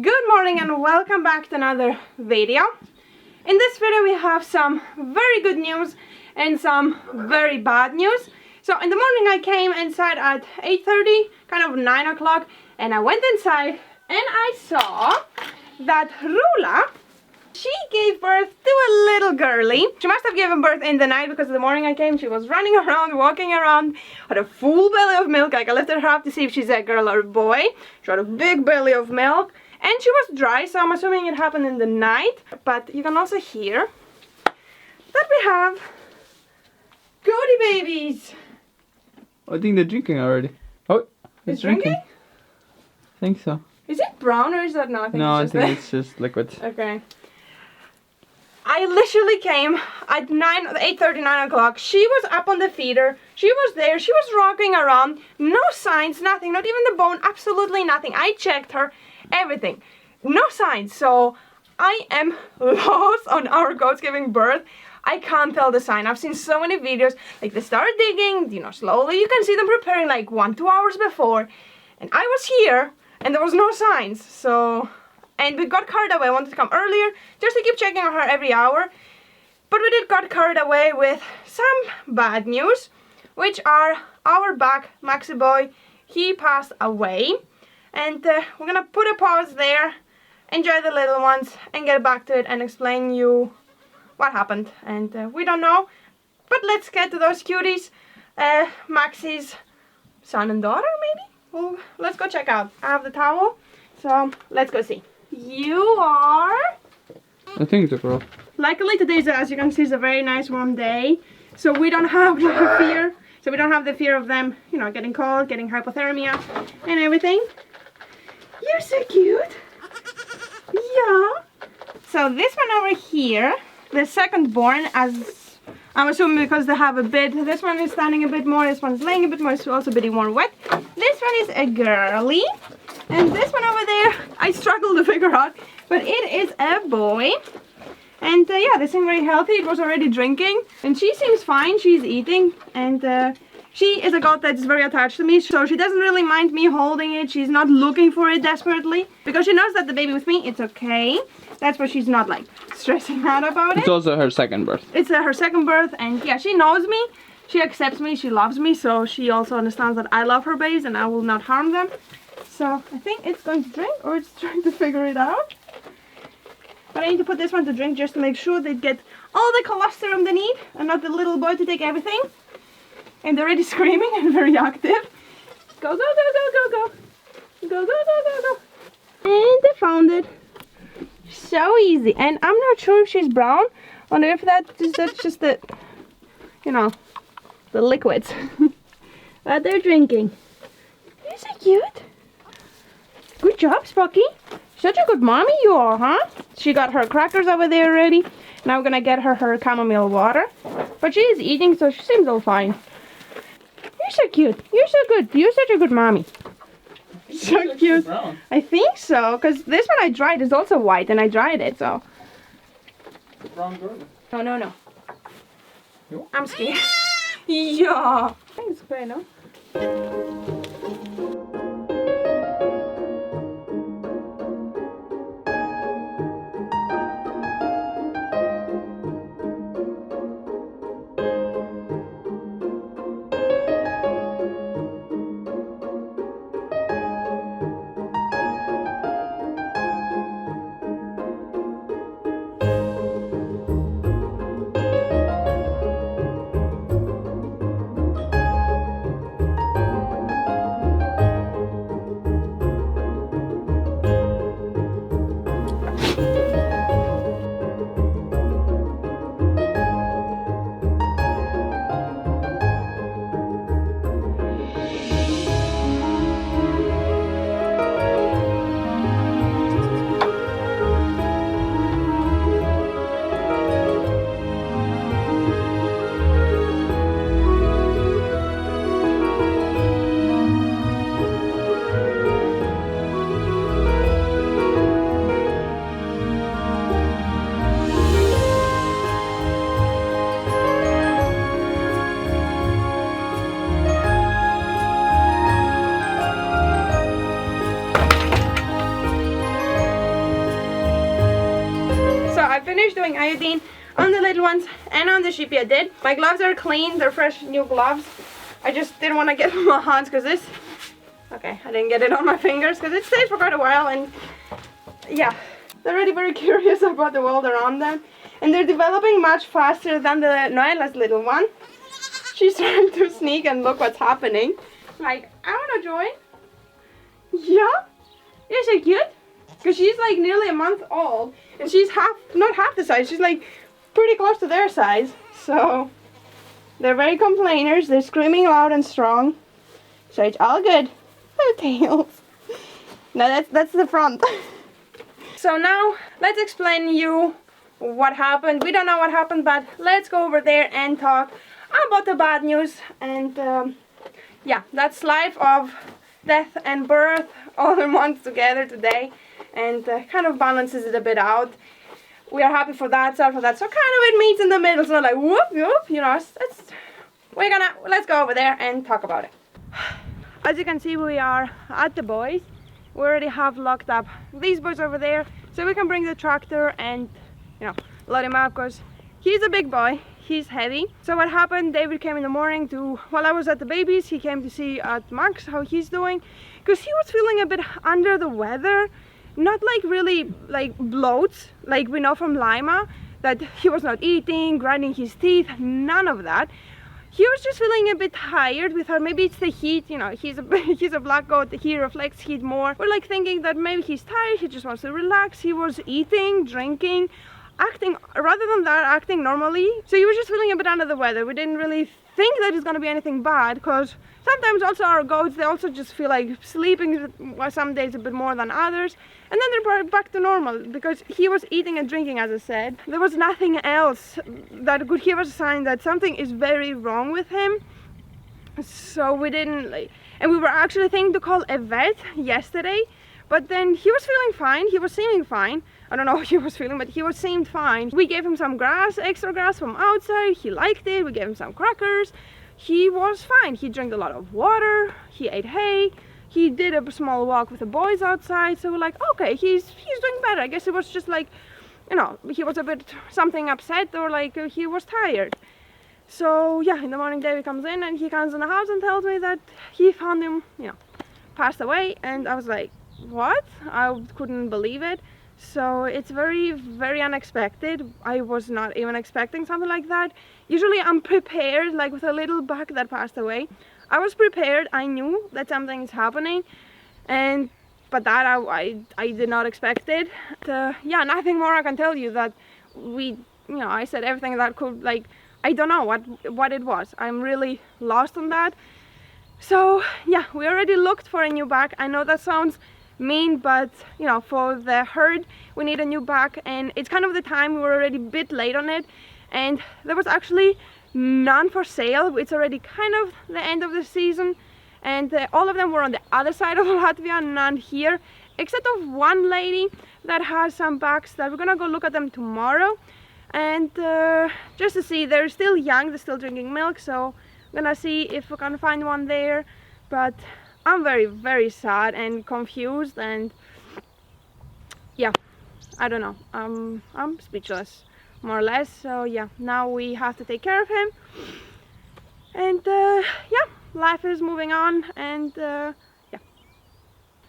Good morning and welcome back to another video. In this video we have some very good news and some very bad news. So in the morning I came inside at 8:30, kind of 9 o'clock, and I went inside and I saw that Rula, she gave birth to a little girlie. She must have given birth in the night because in the morning I came, she was running around, walking around, had a full belly of milk. Like I lifted her up to see if she's a girl or a boy. She had a big belly of milk. And she was dry, so I'm assuming it happened in the night. But you can also hear that we have goaty babies. I think they're drinking already. Oh, it's drinking. I think so. Is it brown or is that not? I think it's just liquid. Okay. I literally came at 8:30, 9 o'clock. She was up on the feeder. She was there. She was rocking around. No signs, nothing. Not even the bone. Absolutely nothing. I checked her. Everything. No signs. So I am lost on our goats giving birth. I can't tell the sign. I've seen so many videos. Like they start digging, slowly. You can see them preparing like 1-2 hours before. And I was here and there was no signs. So... And we got carried away. I wanted to come earlier just to keep checking on her every hour. But we did got carried away with some bad news, which are our back Maxi boy. He passed away. And we're gonna put a pause there, enjoy the little ones, and get back to it and explain you what happened. And we don't know, but let's get to those cuties. Maxi's son and daughter, maybe? Well, let's go check out. I have the towel, so let's go see. You are... I think it's a girl. Luckily today, as you can see, is a very nice warm day. So we don't have the fear. So we don't have the fear of them, getting cold, getting hypothermia, and everything. You're so cute. Yeah. So this one over here, the second born, as I'm assuming because they have a bit, this one is standing a bit more, this one's laying a bit more, it's also a bit more wet. This one is a girly. And this one over there, I struggle to figure out, but it is a boy. And yeah, they seem very healthy. It was already drinking, and she seems fine. She's eating, and she is a goat that's very attached to me, so she doesn't really mind me holding it. She's not looking for it desperately, because she knows that the baby with me, it's okay. That's why she's not like stressing out about it. It's also her second birth. It's her second birth, and yeah, she knows me. She accepts me, she loves me, so she also understands that I love her babies and I will not harm them. So I think it's going to drink, or it's trying to figure it out. But I need to put this one to drink just to make sure they get all the colostrum they need and not the little boy to take everything. And they're already screaming and very active. Go, go, go, go, go, go. Go, go, go, go, go. And they found it. So easy. And I'm not sure if she's brown or if that's just the, the liquids that they're drinking. You're so cute. Good job, Sprocky. Such a good mommy you are, huh? She got her crackers over there already. Now we're gonna get her chamomile water. But she is eating, so she seems all fine. You're so cute. You're so good. You're such a good mommy. So cute. Brown. I think so, because this one I dried is also white, and I dried it, so. It's a brown girl. No. Jo. I'm scared. Yeah. I think it's okay, no? finished doing iodine on the little ones and on the sheepy. I did. My gloves are clean. They're fresh new gloves. I just didn't want to get on my hands because this... Okay, I didn't get it on my fingers because it stays for quite a while, and yeah, they're already very curious about the world around them. And they're developing much faster than the Noella's little one. She's trying to sneak and look what's happening. Like, I want to join. Yeah? Is she cute? Because she's like nearly a month old, and she's not half the size, she's like pretty close to their size. So they're very complainers, they're screaming loud and strong. So it's all good. Little tails. No, that's the front. So now let's explain you what happened. We don't know what happened, but let's go over there and talk about the bad news. And yeah, that's life of death and birth all in one together today, and kind of balances it a bit out. We are happy for that, sad for that, so kind of it meets in the middle. It's not like whoop whoop, you know. Let's go over there and talk about it. As you can see, we are at the boys. We already have locked up these boys over there, so we can bring the tractor and, you know, load him up, because he's a big boy. He's heavy. So what happened, David came in the morning while I was at the babies, he came to see at Max how he's doing, because he was feeling a bit under the weather. Not like really like bloats, like we know from Lima, that he was not eating, grinding his teeth, none of that. He was just feeling a bit tired. We thought maybe it's the heat, you know, he's a black goat, he reflects heat more. We're like thinking that maybe he's tired, he just wants to relax. He was eating, drinking, acting, rather than that, acting normally. So he was just feeling a bit under the weather. We didn't really think that it's going to be anything bad, because sometimes also our goats, they also just feel like sleeping some days a bit more than others, and then they're back to normal, because he was eating and drinking, as I said. There was nothing else that could give us a sign that something is very wrong with him. So we didn't and we were actually thinking to call a vet yesterday, but then he was feeling fine, he was seeming fine. I don't know how he was feeling, but he seemed fine. We gave him some grass, extra grass from outside, he liked it. We gave him some crackers. He was fine. He drank a lot of water, he ate hay, he did a small walk with the boys outside. So we're like, okay, he's doing better. I guess it was just like, you know, he was a bit something upset, or like he was tired. So yeah, in the morning David comes in, and he comes in the house and tells me that he found him, you know, passed away. And I was like, what? I couldn't believe it. So it's very, very unexpected. I was not even expecting something like that. Usually I'm prepared, like with a little buck that passed away. I was prepared, I knew that something is happening, but that I did not expect it. Yeah, nothing more I can tell you. That I said everything that could, like, I don't know what it was. I'm really lost on that. So yeah, we already looked for a new buck. I know that sounds mean, but you know, for the herd we need a new buck, and it's kind of the time. We were already a bit late on it, and there was actually none for sale. It's already kind of the end of the season, and all of them were on the other side of Latvia, none here, except of one lady that has some bucks that we're gonna go look at them tomorrow, and just to see. They're still young, they're still drinking milk, so I'm gonna see if we can find one there. But I'm very, very sad and confused, and yeah, I don't know, I'm speechless, more or less. So yeah, now we have to take care of him, and yeah, life is moving on. And yeah,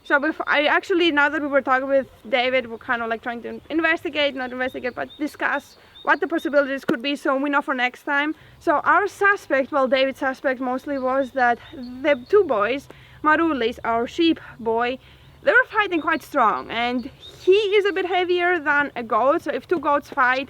so now that we were talking with David, we're kind of like trying to not investigate, but discuss what the possibilities could be, so we know for next time. So our suspect, well, David's suspect mostly, was that the two boys, Marulis, our sheep boy, they were fighting quite strong, and he is a bit heavier than a goat. So if two goats fight,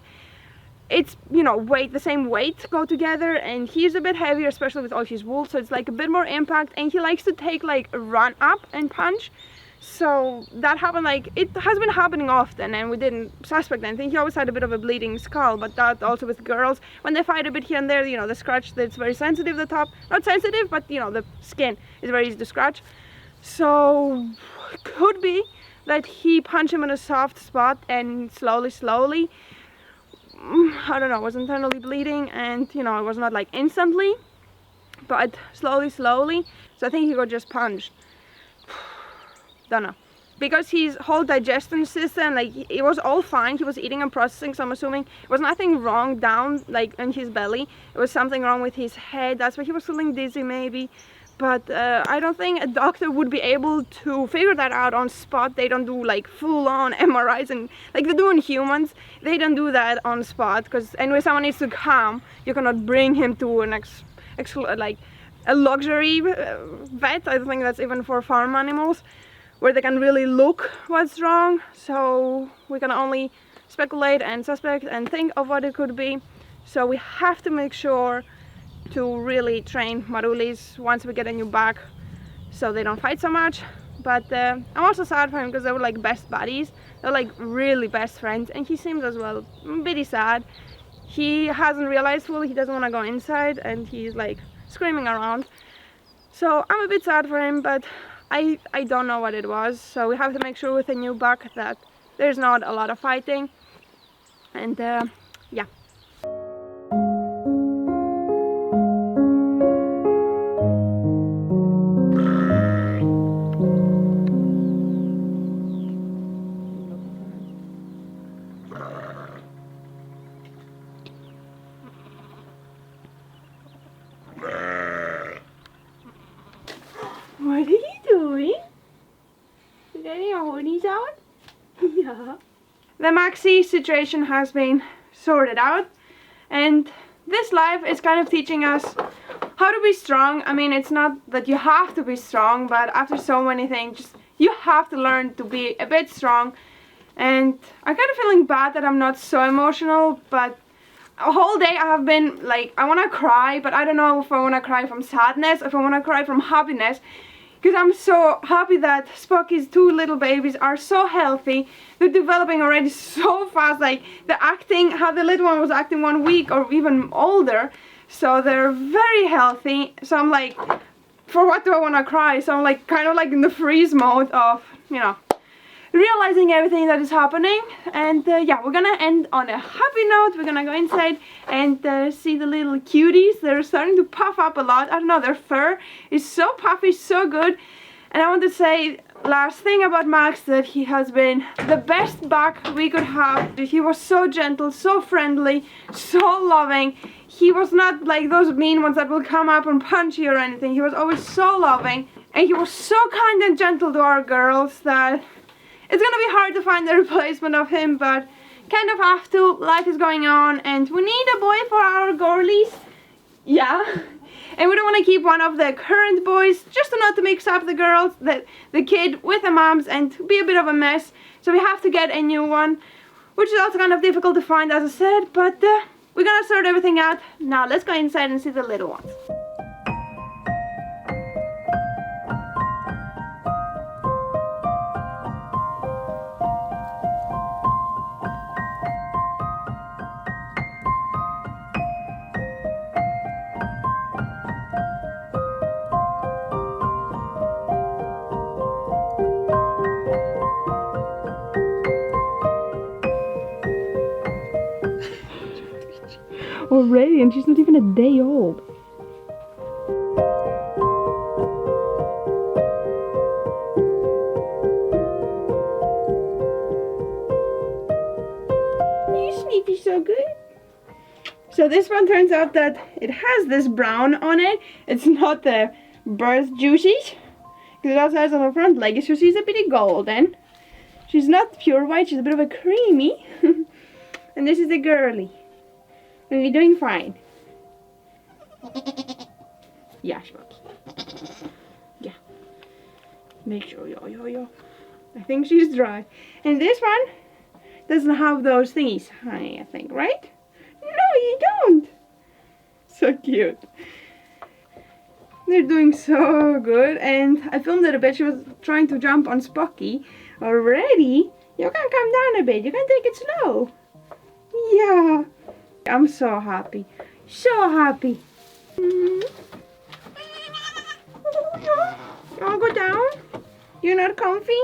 it's, you know, the same weight go together, and he's a bit heavier, especially with all his wool, so it's like a bit more impact, and he likes to take like a run up and punch. So that happened, like, it has been happening often, and we didn't suspect anything. He always had a bit of a bleeding skull, but that also with girls, when they fight a bit here and there, you know, the scratch, that's very sensitive, the top, not sensitive, but you know, the skin is very easy to scratch. So could be that he punched him in a soft spot, and slowly, I don't know, was internally bleeding, and you know, it was not like instantly, but slowly. So I think he got just punched. Don't know. because his whole digestion system, like it was all fine. He was eating and processing, so I'm assuming it was nothing wrong down like in his belly. It was something wrong with his head. That's why he was feeling dizzy maybe. But I don't think a doctor would be able to figure that out on spot. They don't do like full-on MRIs and like they do in humans. They don't do that on spot because anyway, someone needs to come. You cannot bring him to an like a luxury vet. I don't think that's even for farm animals, where they can really look what's wrong. So we can only speculate and suspect and think of what it could be. So we have to make sure to really train Marulis once we get a new bag so they don't fight so much. But I'm also sad for him because they were like best buddies. They're like really best friends, and he seems as well pretty sad. He hasn't realized fully he doesn't want to go inside and he's like screaming around. So I'm a bit sad for him, but I don't know what it was. So we have to make sure with a new bag that there's not a lot of fighting. And yeah. What are you doing? Is getting your hornies out? Yeah. The Maxi situation has been sorted out, and this life is kind of teaching us how to be strong. I mean, it's not that you have to be strong, but after so many things, just, you have to learn to be a bit strong. And I'm kind of feeling bad that I'm not so emotional, but a whole day I have been like, I want to cry, but I don't know if I want to cry from sadness, if I want to cry from happiness. Because I'm so happy that Spocky's two little babies are so healthy. They're developing already so fast. Like the acting, how the little one was acting 1 week or even older. So they're very healthy. So I'm like, for what do I want to cry? So I'm like kind of like in the freeze mode of, you know, realizing everything that is happening. And yeah, we're gonna end on a happy note. We're gonna go inside and see the little cuties. They're starting to puff up a lot. I don't know, their fur is so puffy, so good. And I want to say last thing about Max, that he has been the best bug we could have. He was so gentle, so friendly, so loving. He was not like those mean ones that will come up and punch you or anything. He was always so loving, and he was so kind and gentle to our girls that it's gonna be hard to find a replacement of him, but kind of have to. Life is going on, and we need a boy for our girlies. Yeah. And we don't want to keep one of the current boys, just not to mix up the girls, the kid with the moms, and be a bit of a mess. So we have to get a new one, which is also kind of difficult to find, as I said, but we're gonna sort everything out. Now let's go inside and see the little ones. Already, and she's not even a day old. You sleepy so good. So this one turns out that it has this brown on it. It's not the birth juices, because it also has on the front leg, so she's a bit golden. She's not pure white, she's a bit of a creamy. And this is the girly. And you're doing fine. Yeah, Smoky. Yeah. Make sure, yo. I think she's dry. And this one doesn't have those thingies, honey, I think, right? No, you don't. So cute. They're doing so good. And I filmed it a bit. She was trying to jump on Spocky already. You can come down a bit. You can take it slow. Yeah. I'm so happy. So happy. You wanna go down? You're not comfy?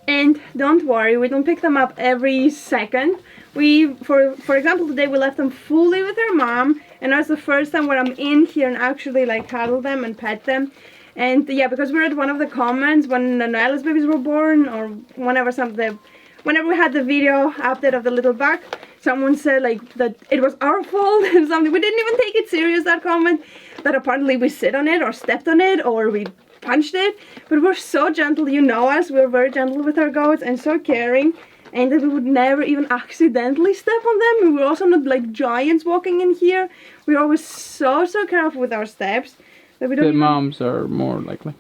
And don't worry, we don't pick them up every second. For example, today we left them fully with their mom, and that's the first time where I'm in here and actually like cuddle them and pet them. And yeah, because we read one of the comments when the Noella's babies were born, or whenever we had the video update of the little bug, someone said like that it was our fault and something. We didn't even take it serious, that comment, that apparently we sit on it or stepped on it or we punched it. But we're so gentle, you know us, we're very gentle with our goats and so caring, and that we would never even accidentally step on them. And we're also not like giants walking in here. We're always so careful with our steps. That we don't The moms are more likely.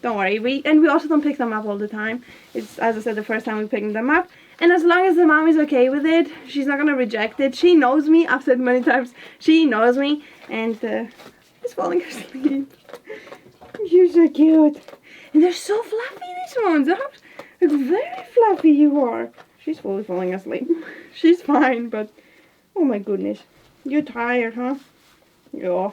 Don't worry, we also don't pick them up all the time. It's, as I said, the first time we picked them up. And as long as the mom is okay with it, she's not gonna reject it. She knows me, I've said many times, she knows me, and she's falling asleep. You're so cute. And they're so fluffy, these ones. Like, very fluffy you are. She's fully falling asleep. She's fine, but oh my goodness. You're tired, huh? Yeah.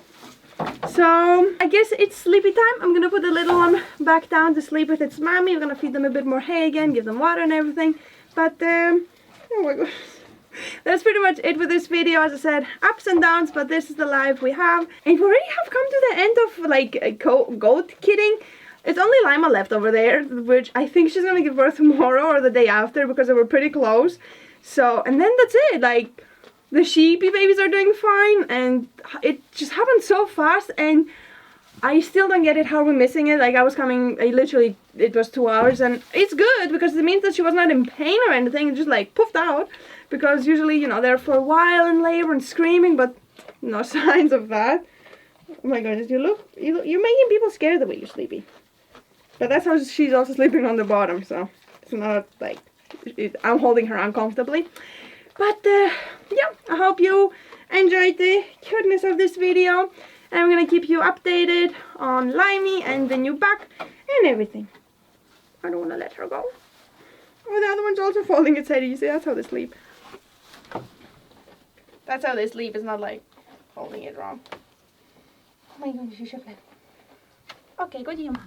So, I guess it's sleepy time. I'm gonna put the little one back down to sleep with its mommy. We're gonna feed them a bit more hay again, give them water and everything. But, oh my gosh. That's pretty much it for this video. As I said, ups and downs, but this is the life we have. And we already have come to the end of, like, goat kidding. It's only Lima left over there, which I think she's gonna give birth tomorrow or the day after, because they were pretty close. So, and then that's it. Like, the sheepy babies are doing fine, and it just happened so fast, and I still don't get it how we're missing it. Like, I was coming, it was 2 hours, and it's good because it means that she was not in pain or anything. It just like poofed out, because usually, you know, they're for a while in labor and screaming, but no signs of that. Oh my goodness, you're making people scared the way you're sleepy. But that's how she's also sleeping on the bottom, so it's not like I'm holding her uncomfortably. But yeah, I hope you enjoyed the cuteness of this video. And I'm gonna keep you updated on Limey and the new bug and everything. I don't wanna let her go. Oh, the other one's also folding its head. You see, that's how they sleep. That's how they sleep. It's not like holding it wrong. Oh my goodness, you should play. Okay, go to your mom.